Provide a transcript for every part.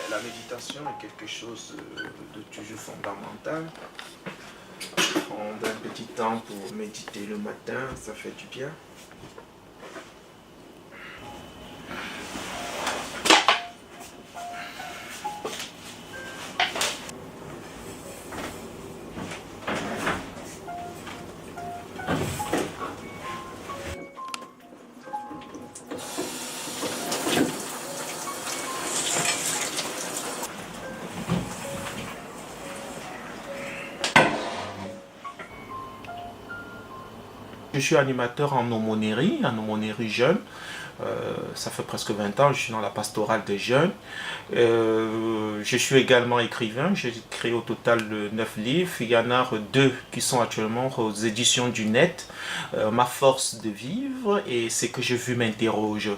La méditation est quelque chose de toujours fondamental. Prendre un petit temps pour méditer le matin, ça fait du bien. Je suis animateur en aumônerie jeune. Ça fait presque 20 ans, je suis dans la pastorale des jeunes. Je suis également écrivain, j'ai écrit au total 9 livres. Il y en a 2 qui sont actuellement aux éditions du Net. Ma force de vivre et ce que je veux m'interroge.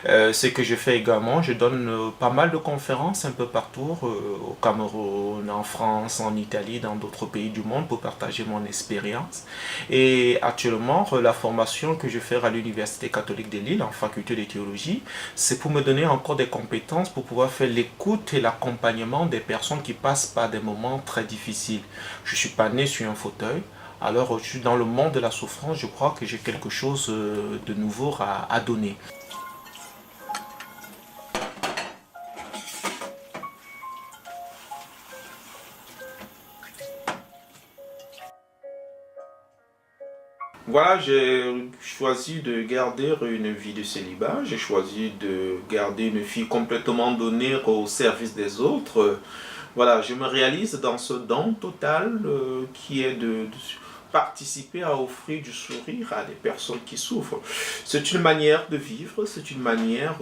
Ce que je fais également, je donne pas mal de conférences un peu partout, au Cameroun, en France, en Italie, dans d'autres pays du monde pour partager mon expérience. Et actuellement, la formation que je fais à l'Université catholique de Lille en faculté de théologie, c'est pour me donner encore des compétences pour pouvoir faire l'écoute et l'accompagnement des personnes qui passent par des moments très difficiles. Je ne suis pas né sur un fauteuil, alors je suis dans le monde de la souffrance, je crois que j'ai quelque chose de nouveau à donner. Voilà, j'ai choisi de garder une vie de célibat, j'ai choisi de garder une vie complètement donnée au service des autres. Voilà, je me réalise dans ce don total qui est de participer à offrir du sourire à des personnes qui souffrent. C'est une manière de vivre, c'est une manière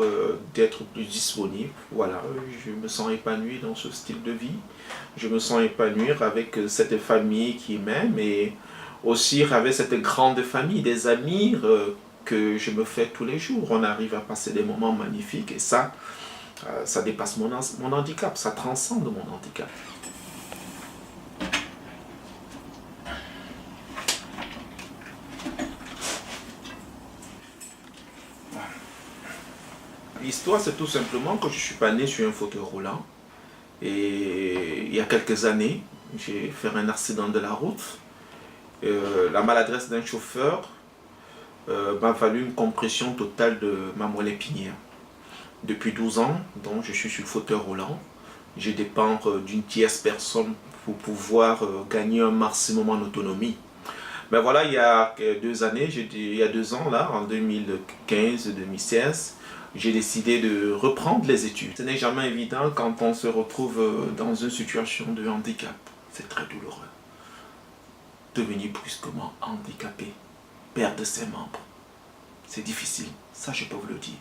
d'être plus disponible. Voilà, je me sens épanoui dans ce style de vie. Je me sens épanoui avec cette famille qui m'aime et aussi avec cette grande famille, des amis que je me fais tous les jours. On arrive à passer des moments magnifiques et ça dépasse mon handicap, ça transcende mon handicap. L'histoire, c'est tout simplement que je ne suis pas né sur un fauteuil roulant. Et il y a quelques années, j'ai fait un accident de la route. La maladresse d'un chauffeur m'a valu une compression totale de ma moelle épinière. Depuis 12 ans, donc, je suis sur le fauteuil roulant. Je dépends d'une tierce personne pour pouvoir gagner un maximum en autonomie. Mais voilà, il y a 2 années, il y a 2 ans, là, en 2015-2016, j'ai décidé de reprendre les études. Ce n'est jamais évident quand on se retrouve dans une situation de handicap. C'est très douloureux. Devenir brusquement handicapé, perdre ses membres. C'est difficile, ça je peux vous le dire.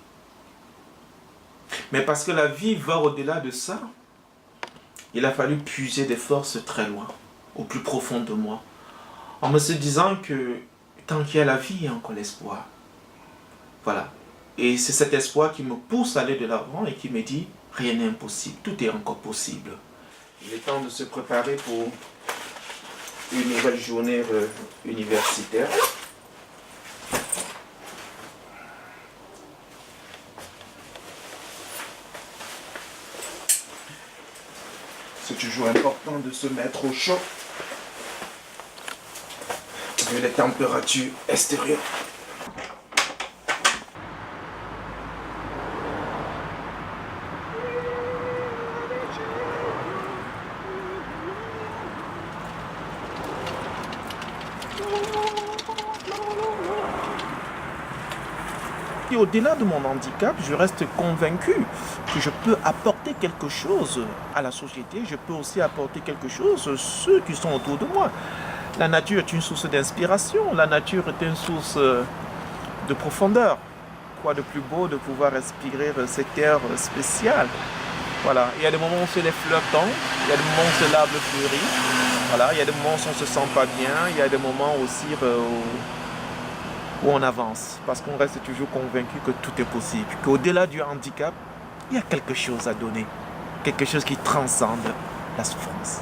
Mais parce que la vie va au-delà de ça, il a fallu puiser des forces très loin, au plus profond de moi, en me se disant que tant qu'il y a la vie, il y a encore l'espoir. Voilà. Et c'est cet espoir qui me pousse à aller de l'avant et qui me dit, rien n'est impossible, tout est encore possible. Il est temps de se préparer pour une nouvelle journée universitaire. C'est toujours important de se mettre au chaud vu les températures extérieures. Et au-delà de mon handicap, je reste convaincu que je peux apporter quelque chose à la société. Je peux aussi apporter quelque chose à ceux qui sont autour de moi. La nature est une source d'inspiration. La nature est une source de profondeur. Quoi de plus beau de pouvoir respirer cet air spécial. Voilà. Il y a des moments où les fleurs tombent. Il y a des moments où l'arbre fleurit. Voilà. Il y a des moments où on ne se sent pas bien. Il y a des moments aussi où on avance, parce qu'on reste toujours convaincu que tout est possible, qu'au-delà du handicap, il y a quelque chose à donner, quelque chose qui transcende la souffrance.